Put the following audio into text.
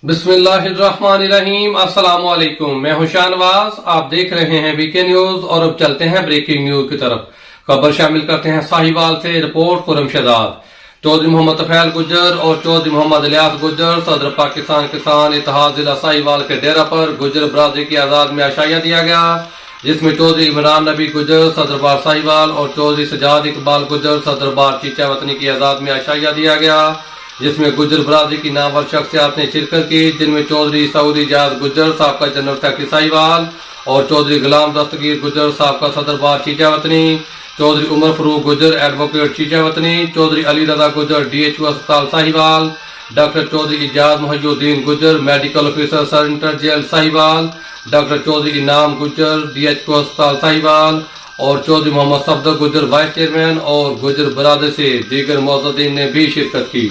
बिस्मिल्लाहिर्रहमानिर्रहीम। अस्सलाम वालेकुम। मैं हूं शाहनवाज, आप देख रहे हैं वीके न्यूज और अब चलते हैं ब्रेकिंग न्यूज की तरफ। खबर शामिल करते हैं साहिवाल से। रिपोर्ट खुरम शहजाद। चौधरी मोहम्मद तफैल गुज्जर और चौधरी मोहम्मद इलियास गुज्जर सदर पाकिस्तान किसान इत्तेहाद जिला साहिवाल के डेरा पर गुज्जर बरादरी की आजाद में आशाया दिया गया, जिसमें चौधरी इमरान नबी गुज्जर सदर बार साहिवाल और चौधरी सजाद इकबाल गुज्जर सदर बार चीचा वतनी की आजाद में आशाया दिया गया, जिसमें गुज्जर बरादरी की नामवर शख्सियात ने शिरकत की, जिनमें चौधरी सऊदी जाज गुज्जर साहब का जनरल सेक्रेटरी साहिवाल और चौधरी गुलाम दस्तगीर गुज्जर साहब का सदर bar Chicha Watni, Chaudhry Umar Farooq Gujjar advocate Chicha Watni, Chaudhry Ali Raza Gujjar DHO अस्पताल Sahiwal, doctor Chaudhry Ijaz Mohiuddin Gujjar medical officer central jail Sahiwal, doctor Chaudhry Inam Gujjar DHO अस्पताल साहिवाल और चौधरी मोहम्मद सफदर गुज्जर वाइस चेयरमैन और गुज्जर बरादरी से दीगर मुअज़्ज़ज़ीन ने भी शिरकत की।